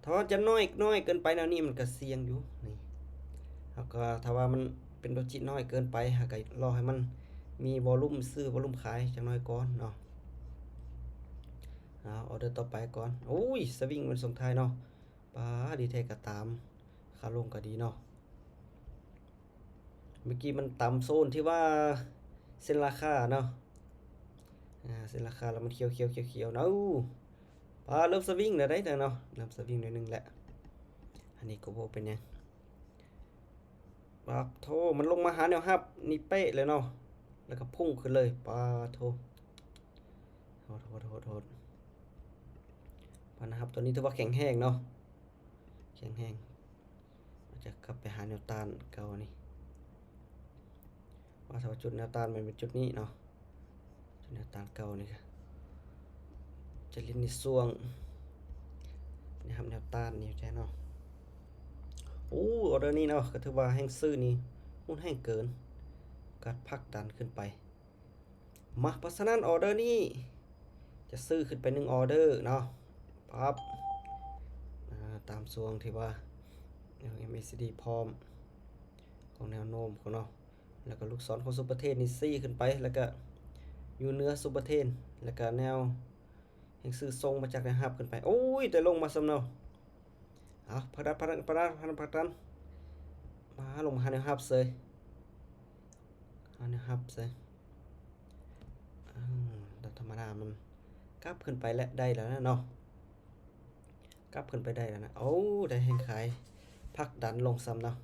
ถ้าว่าจะน้อยเกินไปแนวนี้มันก็เสี่ยงอยู่นี่แล้วก็ถ้าว่ามันเป็นโดจิน้อยเกินไปหากก็รอให้มันมีวอลลุ่มซื้อวอลลุ่มขายจักหน่อยก่อนเนาะเอาออเดอร์ต่อไปก่อนโอ้ยสวิงมันส่งท้ายเนาะป้าดีเทคก็ตามขาลงก็ดีเนาะเมื่อกี้มันต่ำโซนที่ว่าเส้นราคาเนาะเส้นราคาแล้วมันเขียวเนาะป้าเริ่มสวิงแล้วได้เนาะเริ่มสวิงหน่อยนึงแหละอันนี้ก็บ่เป็นหยังป้าโทมันลงมาหาแนวรับนี่เป๊ะเลยเนาะแล้วก็พุ่งขึ้นเลยป้าโทโทษปานะครับตัวนี้ถือว่าแข็งแห้งเนาะแข็งแห้งเราจะกลับไปหาแนวต้านเก่านี่ว่าถ้าจุดแนวต้านมันเป็นจุดนี้เนาะจุดแนวต้านเก่านี่ค่ะจะเล่นในช่วงนะครับแนวต้านนี่ใช่เนาะโอ้ออเดอร์นี้เนาะก็ถือว่าแห้งซื้อนี่หุ้นแห้งเกินการพักดันขึ้นไปมาเพราะฉะนั้นออเดอร์นี้จะซื้อขึ้นไป1ออเดอร์เนาะปั๊บตามช่วงที่ว่า MACD พร้อมของแนวโน้มของเนาะแล้วก็ลูกศรของซุปเปอร์เทนนี่ซี่ขึ้นไปแล้วก็อยู่เหนือซุปเปอร์เทนแล้วก็แนวแห่งซื้อทรงมาจากแนวรับขึ้นไปโอ้ยแต่ลงมาสำเนาเอาพักดันมาลงมาหาแนวรับเลยหาแนวรับเลยแต่ธรรมดามันกลับขึ้นไปและได้แล้วนะเนาะกลับขึ้นไปได้แล้วนะโอ้ได้แห่งขายพักดันลงซ้ำเนาะ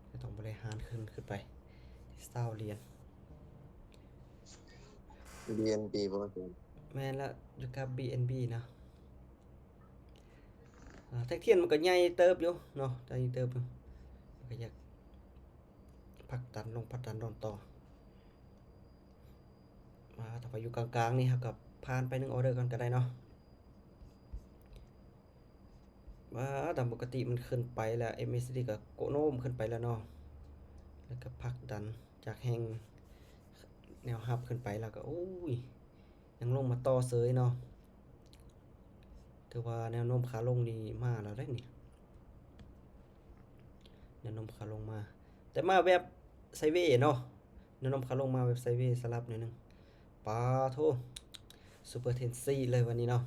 จะต้องบริหารขึ้นไปที่20 เหรียญ BNB บ่ครับแม่นละอยู่กับ BNB นะแท็กเทียนมันก็ใหญ่เติบอยู่เนาะใหญ่เติบอยู่มันก็อยากพักดันต่อมาถ้าไปอยู่กลางๆนี่ครับกับผ่านไป1ออเดอร์ก่อนก็ได้เนาะว่าตามปกติมันขึ้นไปแล้ว MACD ก็โกโน้มขึ้นไปแล้วเนาะแล้วก็พักดันจากแห่งแนวรับขึ้นไปแล้วก็โอ้ยยังลงมาต่อเสยเนาะถือว่าแนวโน้มขาลงนี่มาแล้วได้นี่แนวโน้มขาลงมาแต่มาแบบไซด์เวย์เนาะแนวโน้มขาลงมาแบบไซด์เวย์สลับหน่อยนึงปาโทซูเปอร์เทนซีเลยวันนี้เนาะ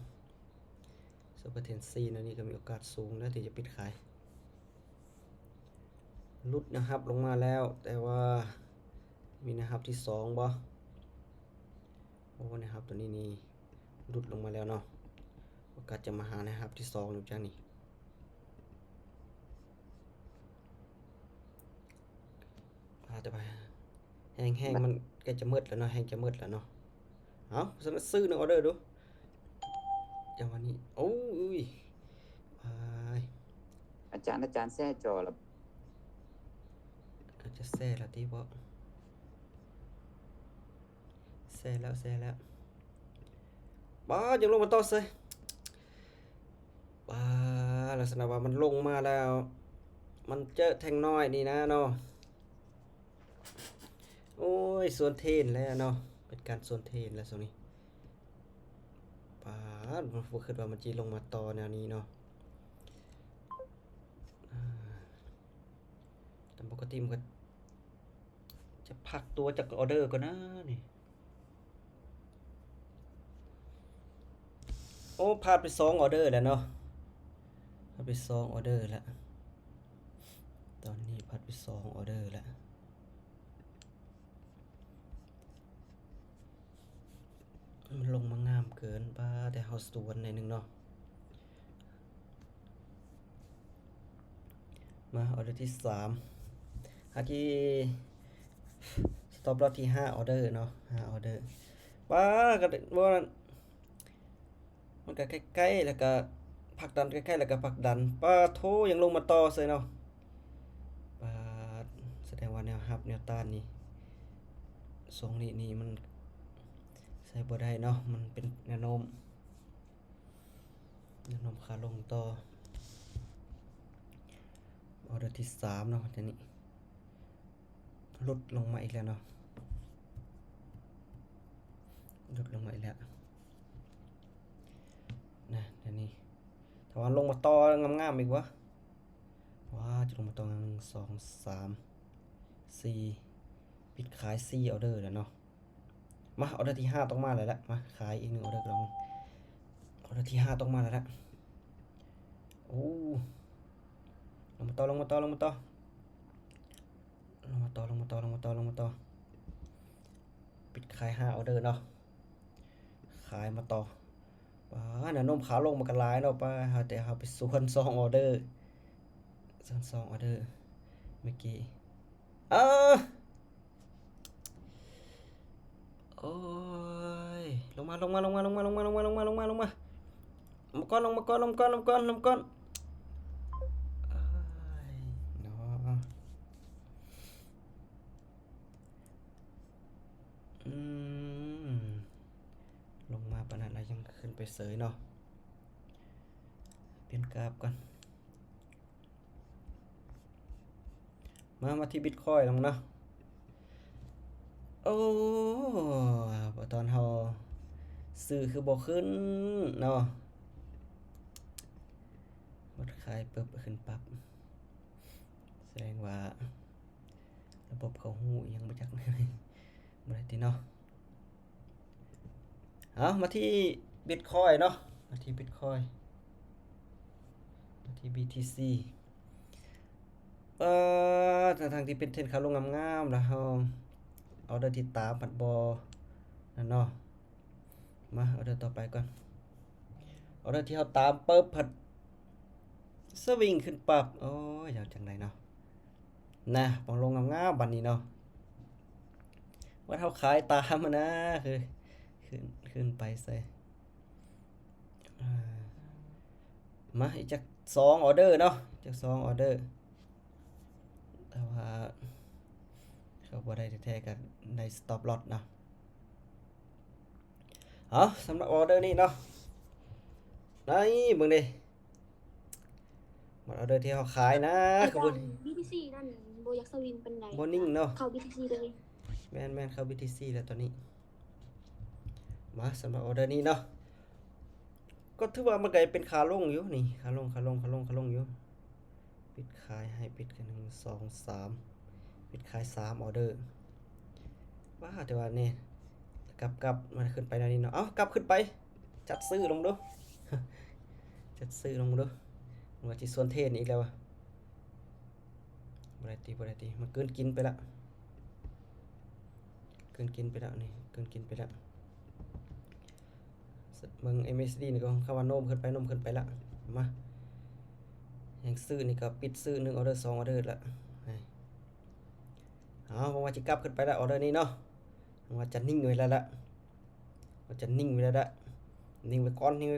ซูเปอร์เทนซีนะนี่ก็มีโอกาสสูงนะที่จะปิดขายลุดนะครับลงมาแล้วแต่ว่ามีนะครับที่2บ่โอ้นะครับตัวนี้นี่ลุดลงมาแล้วเนาะโอกาสจะมาหานะครับที่2อยู่จังนี่แต่ไปแห้งมันใกล้จะมืดแล้วเนาะแห้งจะมืดแล้วเนาะเอาซื้อ1ออเดอร์ดูอย่างวันนี้โอ้ยอาจารย์แซ่จอแล้วอาจจะแซ่ละที่บ่แซ่แล้วบ้ายังลงมาต่อเลยบ้าลักษณะว่ามันลงมาแล้วมันเจอแทงน้อยนี่นะเนาะโอ้ยส่วนเทนแล้วเนาะเป็นการส่วนเทนแล้วตรงนี้ป้ามันฟูขึ้นว่ามันจีลงมาต่อแนวนี้เนาะแต่ปกติมันก็จะพักตัวจากออเดอร์ก่อนนะนี่โอ้พลาดไป2ออเดอร์แล้วเนาะพลาดไป2ออเดอร์แล้วตอนนี้พลาดไป2ออเดอร์แล้วมันลงมางามเกินป้าแต่เฮาสวนในนึงเนาะมาออเดอร์ที่3หาที่สต็อปลอสที่5ออเดอร์เนาะ5ออเดอร์ป้าก็ว่ามันก็ใกล้ๆแล้วก็ผลักดันใกล้ๆแล้วก็ผลักดันป้าโทยังลงมาต่อเลยเนาะป้าแสดงว่าแนวรับแนวต้านนี่ทรงนี้มันใส่บ่ได้เนาะมันเป็นแนวโน้มขาลงต่อออเดอร์ที่3เนาะทีนี้ลดลงมาอีกแล้วเนาะลดลงมาอีกแล้วนะเดี๋ยวนี้ถ้า ถ้าว่าลงมาต่องามๆอีกวะว้าจะลงมาต่อ1 2 3 4ปิดขาย4ออเดอร์แล้วเนาะมาออเดอร์ที่5ต้องมาแล้วละมาขายอีก1ออเดอร์กลองออเดอร์ที่5ต้องมาแล้วละโอ้ลงมาต่อลงมาต่อลงมาต่อลงมาต่อลงมาต่อลงมาต่อลงมาต่อปิดขาย5ออเดอร์เนาะขายมาต่อป้าน่ะนมขาลงมากันหลายเนาะป้าแต่เฮาไปส่วน2ออเดอร์ส่วน2ออเดอร์เมื่อกี้โอ้ยลงมาลงมาลงมาลงมาลงมาลงมาลงมาลงมาลงมาลงก่อนลงมาก่อนลงก่อนลงก่อนลงก่อนเอ้ยเนาะลงมาปานนั้นแล้วยังขึ้นไปเสยเนาะเปลี่ยนกราฟก่อนมาที่บิตคอยน์ลงเนาะโอ้ตอนเฮาซื้อคือบ่ขึ้นเนาะหมดขายปึ๊บขึ้นปั๊บแสดงว่าระบบเขาฮู้ยังบ่จัก บ่ได้ติเนาะเอามาที่บิตคอยน์เนาะมาที่บิตคอยน์มาที่ BTC ทางที่เป็นเทรนขาลงงามๆแล้วเฮาเอาเดอร์ที่ตามปัดบอนั่นเนาะมาเอาเดอร์ต่อไปก่อนเอาเดอร์ที่เฮาตามปึ๊บผัดสวิงขึ้นปับโอ้ยยาวจังไดเนาะนะปองลงงามๆบัดนี้เนาะว่าเฮาขายตามมันนะคือขึ้นไปใส่มาอีกจัก2ออเดอร์เนาะจัก2ออเดอร์แต่ว่าเขาบ่ได้แท้ๆกันใน stop loss เนาะเอาสำหรับออเดอร์นี้เนาะนี่เบิ่งดิหมดออเดอร์ที่เขาขายนะ อา คือ จา บ่ รย์ BTC นั่นโบอยักสวินเป็นไง บ่นิ่งเนาะ เข้า BTC เลย แม่นเข้า BTC แล้วตอนนี้มาสำหรับออเดอร์นี้เนาะก็ถือว่ามันก็เป็นขาลงอยู่นี่ขาลงอยู่ปิดขายให้ปิดกัน1 2 3ปิดขาย3ออเดอร์ว้าแต่ว่านี่กลับมันขึ้นไปแล้วนี่เนาะเอ้ากลับขึ้นไปจัดซื้อลงดู จัดซื้อลงดูว่าสิส่วนเทศอีกแล้วบ่ได้ตีมันเกินกินไปละเกินกินไปแล้วนี่เกินกินไปแล้วมึง MSD นี่ก็เข้าว่าโน้มขึ้นไปละมายังซื้อนี่ก็ปิดซื้อ1ออเดอร์2ออเดอร์ละเอาว่าจะกลับขึ้นไปละออเดอร์นี้เนาะว่าจะนิ่งไว้แล้วละว่าจะนิ่งไว้แล้วละนิ่งไว้ก่อนนิ่งไว้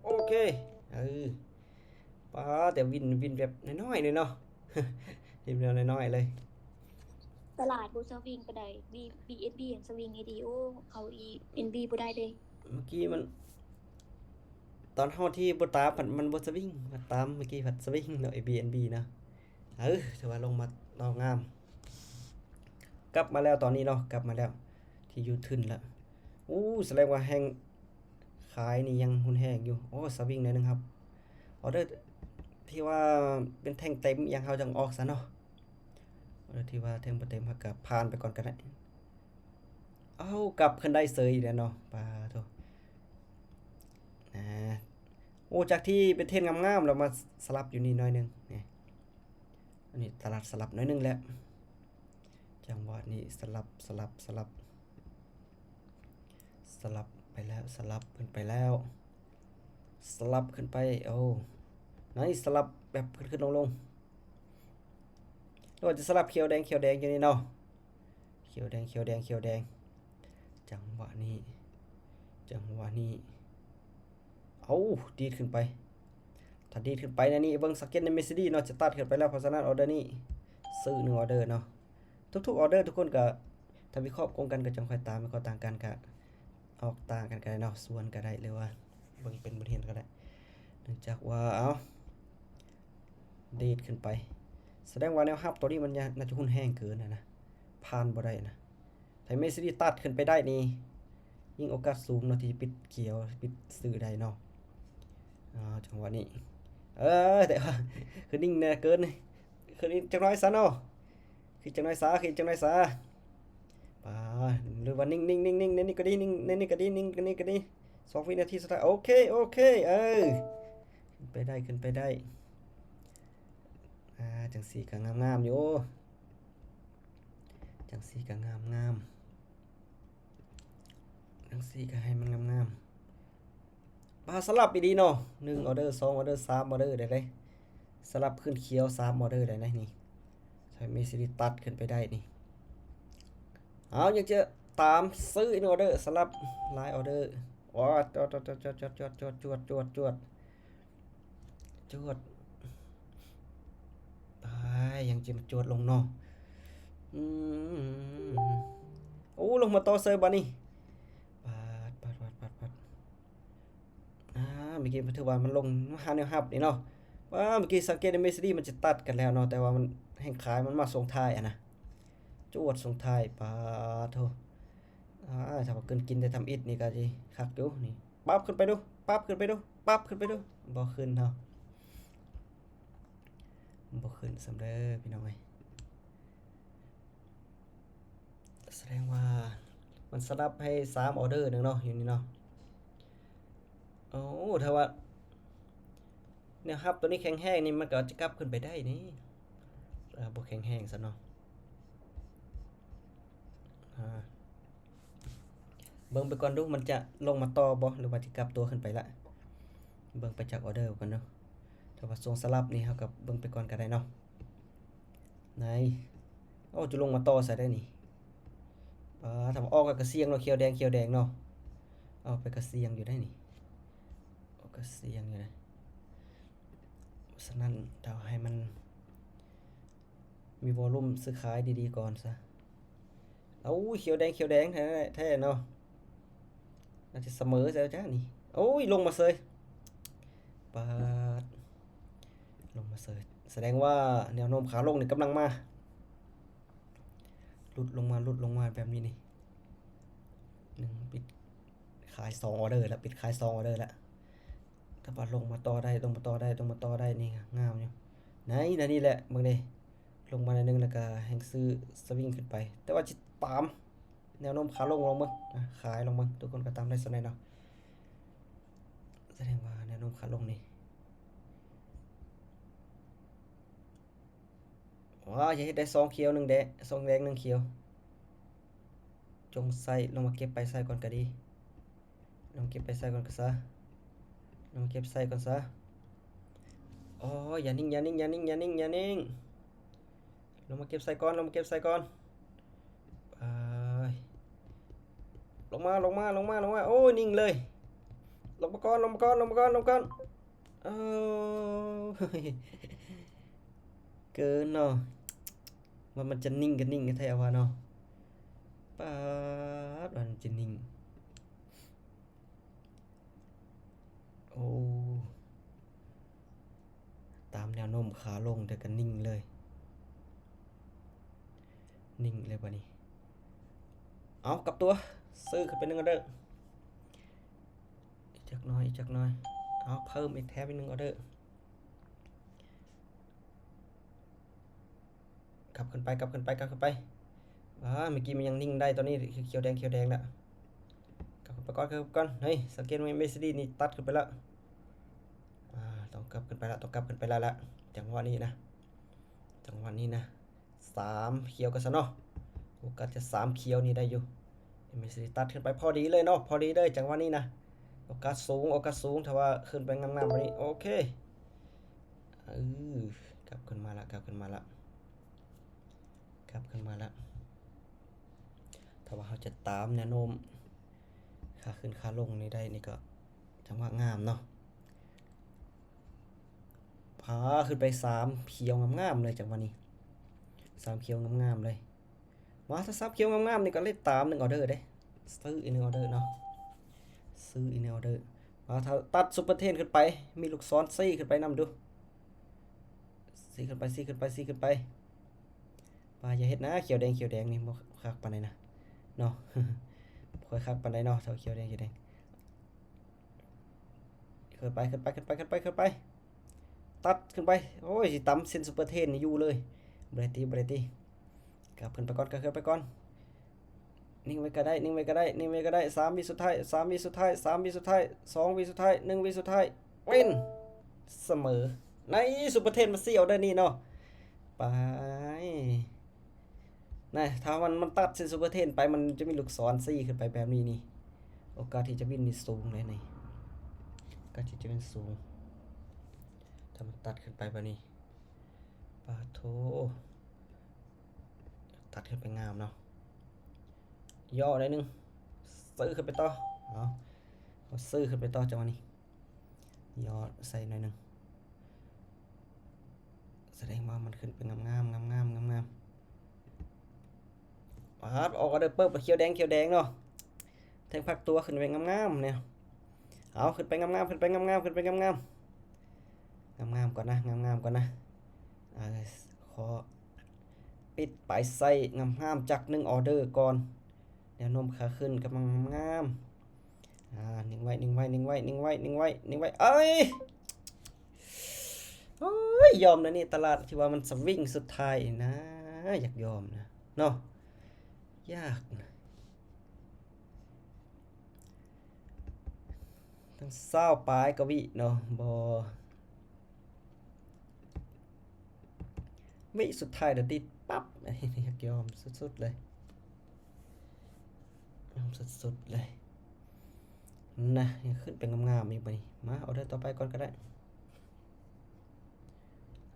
โอเคป้าแต่วินแบบน้อยๆเลยเนาะ วินแบบน้อยๆเลย ตลาดโบสวิงก็ได้ BSB อย่างสวิงไอดีโอเขา ENB บ่ได้เลย เมื่อกี้มันตอนเฮาที่บ่ตามมันบ่สวิงมาตามเมื่อกี้ผัดสวิงเนาะ ABNB นะถือว่าลงมาต่องามกลับมาแล้วตอนนี้เนาะกลับมาแล้วที่ยูทึนแล้วแสดงว่าแห้งขายนี่ยังหุนแห้งอยู่สวิงหน่อยนึงครับออเดอร์ที่ว่าเป็นแท่งเต็มยังเฮาจังออกซะเนาะออเดอร์ที่ว่าแท่งบ่เต็มเฮาก็ผ่านไปก่อนก็ได้กลับขึ้นได้เสยอีกแล้วเนาะปาโธจากที่เป็นเทรนงามๆเรามาสลับอยู่นี่หน่อยนึงนี่อันนี้ตลาดสลับหน่อยนึงแล้วจังหวะนี้สลับไปแล้วสลับขึ้นไปแล้วสลับขึ้นไปนี่สลับแบบขึ้นลงเราจะสลับเขียวแดงอยู่นี่เนาะเขียวแดงจังหวะนี้ดีดขึ้นไปถ้าดีดขึ้นไปนะนี่เบิ่งสเก็ตใน MACD เนาะจะตัดขึ้นไปแล้วเพราะฉะนั้นออเดอร์นี้ซื้อ1ออเดอร์เนาะทุกๆออเดอร์ทุกคนก็ถ้าวิเคราะห์กงกันก็จังค่อยตามวิเคราะห์ต่างกันก็ออกต่างกันก็ได้เนาะส่วนก็ได้หรือว่าเบิ่งเป็นบทเรียนก็ได้เนื่องจากว่าดีดขึ้นไปแสดงว่าแนวรับตัวนี้มันน่าจะหุ้นแห้งเกินนะผ่านบ่ได้นะถ้า MACD ตัดขึ้นไปได้นี่ ยิ่งโอกาสสูงเนาะที่ปิดเขียวปิดซื้อได้เนาะจังหวะนี้แต่ว่าคือนิ่งแน่เกินนี่คือนิ่งจังน้อยซะเนาะคือจังน้อยซะคือจังน้อยซะป่าหรือว่านิ่งนิ่งนิ่งนิ่งนี่ก็ดีนิ่งนี่ก็ดีนิ่งนี่ก็ดี2 วินาทีสุดท้ายโอเคโอเคขึ้นไปได้ขึ้นไปได้จังสีก็งามๆอยู่จังสีก็งามจังสีก็ให้มันงามปลาสลับอีดีเนาะ1ออเดอร์2ออเดอร์3ออเดอร์ได้เลยสลับขึ้นเขียว3ออเดอร์ได้นะนี่ใช้มีสิริตัดขึ้นไปได้นี่เอาอยากจะตามซื้อ1ออเดอร์สลับหลายออเดอร์ว้าจวดไปยังจะมาจวดลงเนาะโอ้ลงมาต่อเซอร์บานี่ปัดเมื่อกี้ถือว่ามันลงหาแนวหับนี่เนาะว่าเมื่อกี้สังเกตในเมสซี่มันจะตัดกันแล้วเนาะแต่ว่ามันแห่งขายมันมาส่งท้ายนะจวดส่งท้ายปาโถถ้าว่าเกินกินได้ทำอิดนี่ก็สิคักอยู่นี่ปั๊บขึ้นไปดูปั๊บขึ้นไปดูบ่ขึ้นเนาะบ่ขึ้นสำเร็จพี่น้องเอ้ยแสดงว่ามันสลับให้3ออเดอร์นึงเนาะอยู่นี่เนาะโอ้ถ้าว่าเนี่ยครับตัวนี้แข็งแห้งนี่มันก็จะกลับขึ้นไปได้นี่บ่แข็งแห้งซะเนาะเบิ่งไปก่อนดูมันจะลงมาต่อบ่หรือว่าจะกลับตัวขึ้นไปละเบิ่งไปจากออเดอร์ก่อนเนาะถ้าว่าส่งสลับนี่เฮากับเบิ่งไปก่อนก็ได้เนาะไหนโอ้จะลงมาต่อใส่ได้นี่ถ้าว่าออกก็เสียงเนาะเขียวแดงเนาะเอาไปก็เสียงอยู่ได้นี่ออกก็เสียงอยู่นะเพราะฉะนั้นเดี๋ยวให้มันมีวอลลุ่มซื้อขายดีๆก่อนซะเอาเขียวแดงแท้เนาะน่าจะเสมอแล้วจ้านี่โอ้ยลงมาเลยปาดลงมาเลยแสดงว่าแนวโน้มขาลงนี่กำลังมาหลุดลงมาแบบนี้นี่ปิดขาย2ออเดอร์แล้วปิดขาย2ออเดอร์แล้วถ้าว่าลงมาต่อได้นี่งามอยู่ไหนนี่แหละเบิ่งดิลงมาในนึงแล้วก็แห่งซื้อสวิงขึ้นไปแต่ว่าจิตามแนวโน้มขาลงเบิ่งขายลงเบิ่งทุกคนก็ตามได้สำเร็จเนาะแสดงว่าแนวโน้มขาลงนี่อย่าให้ได้2เขียว1แดง2แดง1เขียวจงใส่ลงมาเก็บไปใส่ก่อนก็ดีลงเก็บไปใส่ก่อนก็ซะลงเก็บใส่ก่อนซะอย่านิ่งลงมาเก็บใส่ก่อนลงมาโอ้ยนิ่งเลยลงมาก่อนเกินเนาะมันจะนิ่งกันแท้ว่าเนาะมันจะนิ่งโอ้ตามแนวโน้มขาลงแต่ก็นิ่งเลยป่ะนี่เอากลับตัวซื้อขึ้นไป1ออเดอร์อีกจักหน่อยเอาเพิ่มอีกแถมอีก1ออเดอร์กลับขึ้นไปเมื่อกี้มันยังนิ่งได้ตอนนี้เขียวแดงแล้วกลับไปก่อนเฮ้ยสังเกตว่าเมสซี่นี่ตัดขึ้นไปแล้วต้องกลับขึ้นไปแล้วละจังหวะนี้นะ3เขียวกันซะเนาะโอกาสจะ3เขียวนี่ได้อยู่เมสซี่ตัดขึ้นไปพอดีเลยเนาะพอดีเลยจังหวะนี้นะโอกาสสูงถ้าว่าขึ้นไปงามๆแบบนี้โอเคกลับขึ้นมาละถ้าว่าเขาจะตามแนวโน้มขาขึ้นขาลงนี่ได้นี่ก็จังหวะงามเนาะพาขึ้นไป3เขียวงามๆเลยจังหวะนี้3เขียวงามๆเลยว่าถ้า3เขียวงามๆนี่ก็เลยตาม1ออเดอร์เด้ซื้ออีก1ออเดอร์เนาะว่าถ้าตัดซุปเปอร์เทนขึ้นไปมีลูกศรซี่ขึ้นไปนำดูซี่ขึ้นไปอย่าเฮ็ดนะเขียวแดงนี่บ่คักปานใดนะเนาะ พ ค่อยคักปานใดเนาะเสาเขียวแดงเขียวแดงขึ้นไปขึ้นไปขึ้นไปขึ้นไปขึ้นไปตัดขึ้นไปโอ้ยสิตำเส้นซุปเปอร์เทนนี่อยู่เลยบ่ได้ตีบ่ได้ตีกลับขึ้นไปก่อนกลับขึ้นไปก่อนนิ่งไว้ก็ได้นิ่งไว้ก็ได้นิ่งไว้ก็ได้3วิสุดท้าย3วิสุดท้าย3วิสุดท้าย2วิสุดท้าย1วิสุดท้ายเว้นเสมอในซุปเปอร์เทนมาเสี่ยวได้นี่เนาะไปนะถ้ามันตัดเส้นซุปเปอร์เทนไปมันจะมีลูกศรซี่ขึ้นไปแบบนี้นี่โอกาสที่จะวินนี่สูงเลยนี่โอกาสที่จะวินสูงถ้ามันตัดขึ้นไปแบบนี้ปาโถตัดขึ้นไปงามเนาะย่อได้นึงซื้อขึ้นไปต่อเอาซื้อขึ้นไปต่อจังหวะนี้ย่อใส่หน่อยนึงแสดงว่ามันขึ้นเป็นงามปาดออกก็เด้อเปิบเขียวแดงเนาะแทงพักตัวขึ้นไปงามเนี่ยเอาขึ้นไปงามขึ้นไปงามขึ้นไปงามก่อนนะงามก่อนนะขอปิดปลายไส้งามจาก1ออเดอร์ก่อนแนวนมขาขึ้นกำลังงามนิ่งไว้เอ้ยโอ้ยยอมนะนี่ตลาดที่ว่ามันสวิงสุดท้ายนะอยากยอมนะเนาะยากนะทั้งเศร้าปลายกวิเนาะวิสุดท้ายเดี๋ยวติดปั๊บอยากยอมสุดๆเลยสุดๆเลยนะยังขึ้นเป็นงามๆอีกไปมาเอาได้ต่อไปก่อนก็ได้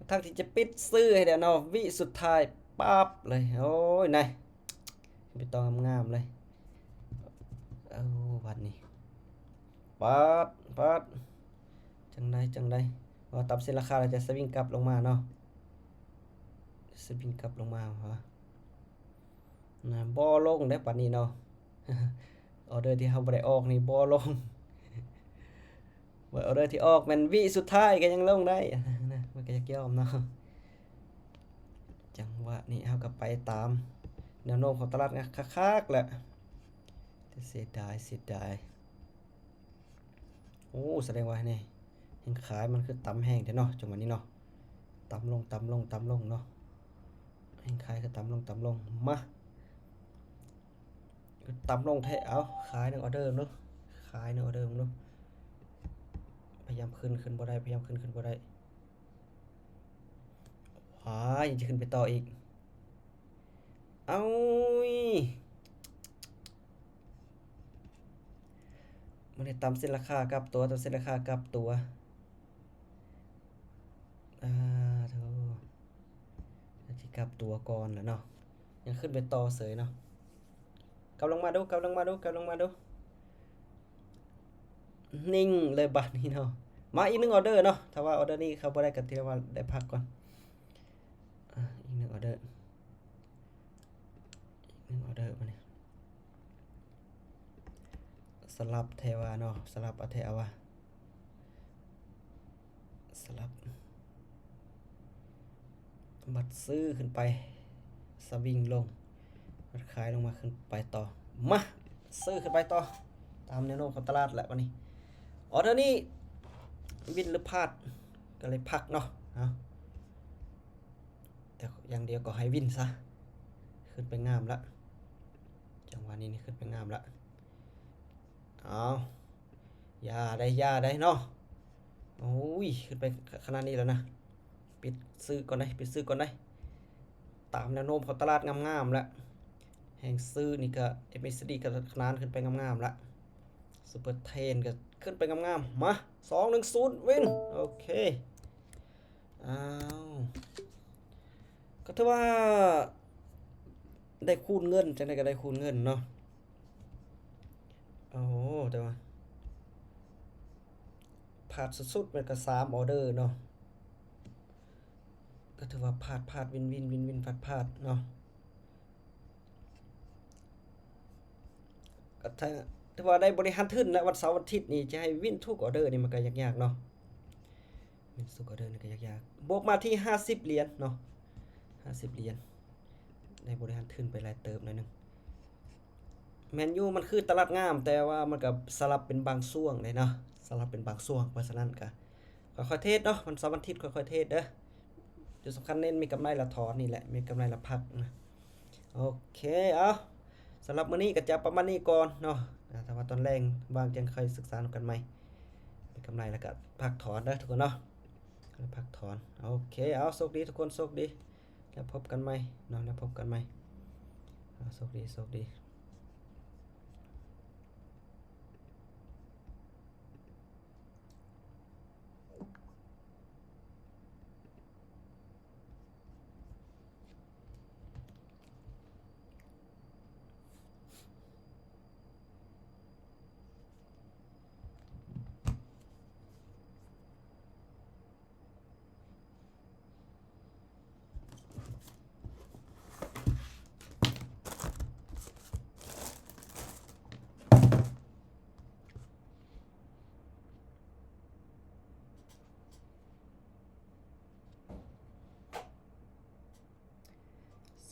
ทั้งที่จะปิดซื้อให้เดี๋ยวเนาะวิสุดท้ายปั๊บเลยโอ้ยนายไปต่องามๆเลยเอาวันนี้ปัดจังได้ว่าตับเส้นราคาเราจะสวิงกลับลงมาเนาะสวิงกลับลงมาฮะนะบ่ลงได้ปัดนี้เนาะออเดอร์ที่เขาบ่ได้ออกนี่บ่ลงออเดอร์ที่ออกมันวิสุดท้ายก็ยังลงได้นะมันก็จะยอมเนาะจังหวะนี้เขาก็ไปตามแนวโน้มของตลาดนะคักๆแหละแต่เสียดายโอ้แสดงว่านี่ยังขายมันคือต่ำแห้งเด้เนาะจังหวะนี้เนาะต่ำลงเนาะยังขายคือต่ำลงมาต่ำลงแท้เอาขาย1ออเดอร์เนาะพยายามขึ้นบ่ได้ยังจะขึ้นไปต่ออีกเอามันได้ตามเส้นราคากับตัวเส้นราคากับตัวโธ่ที่กับตัวก่อนแล้วเนาะยังขึ้นไปต่อเสยเนาะกำลังมาดูนิ่งเลยบัดนี้เนาะมาอีก1ออเดอร์เนาะถ้าว่าออเดอร์นี้เขาบ่ได้กันที่ว่าได้พักก่อนอีก1ออเดอร์มาเนี่ยสลับเทวาเนาะสลับอเทวาสลับบัดซื้อขึ้นไปสวิงลงบัดขายลงมาขึ้นไปต่อมาซื้อขึ้นไปต่อตามแนวโน้มของตลาดแหละวันนี้ออเดอร์นี้วินหรือพลาดก็เลยพักเนาะแต่อย่างเดียวก็ให้วินซะขึ้นไปงามละจังหวะนี้นี่ขึ้นไปงามละเอาอย่าได้เนาะโอ้ยขึ้นไปขนาดนี้แล้วนะปิดซื้อก่อนได้ตามแนวโน้มของตลาดงามๆแล้วแห่งซื้อนี่ก็ MACD ก็ขนาดขึ้นไปงามๆละซุปเปอร์เทนก็ขึ้นไปงามๆมา2-1-0วินโอเคอ้าวก็ถือว่าได้คูณเงินจังได๋ก็ได้คูณเงินเนาะโอ้โหแต่ว่าพลาดสุดๆมันก็3ออเดอร์เนาะก็ถือว่าพลาดวินพลาดเนาะก็ถ้าว่าได้บริหารทุนนะวันเสาร์วันอาทิตย์นี่จะให้วินทุกออเดอร์นี่มันก็ยากๆเนาะวินทุกออเดอร์นี่ก็ยากๆบวกมาที่50เหรียญเนาะ50เหรียญได้บริหารทุนไปหลายเติบหน่อยนึง แมนยูมันคือตลาดงามแต่ว่ามันก็สลับเป็นบางช่วงเลยเนาะสลับเป็นบางช่วงเพราะฉะนั้นก็ค่อยๆเทรดเนาะวันเสาร์วันอาทิตย์ค่อยๆเทรดเด้อจุดสำคัญเน้นมีกำไรละถอนนี่แหละมีกำไรละพักนะโอเคเอาสำหรับมื้อนี้ก็จะประมาณนี้ก่อนเนาะแต่ว่าตอนแรงบางจังค่อยศึกษากันใหม่มีกำไรแล้วก็พักถอนเด้อทุกคนเนาะพักถอนโอเคเอาโชคดีทุกคนโชคดีแล้วพบกันใหม่เนาะแล้วพบกันใหม่โชคดีโชคดี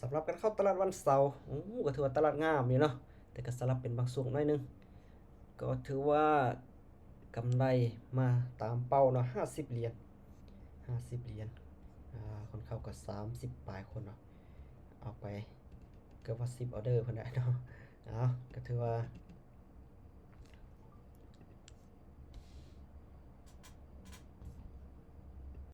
สำหรับการเข้าตลาดวันเสาร์ก็ถือว่าตลาดงามอยู่เนาะแต่ก็สลับเป็นบางช่วงหน่อยนึงก็ถือว่ากำไรมาตามเป้าเนาะ50 เหรียญ50 เหรียญคนเข้าก็30ปลายคนเนาะเอาไปเกือบว่า10 ออเดอร์เพิ่นได้เนาะก็ถือว่า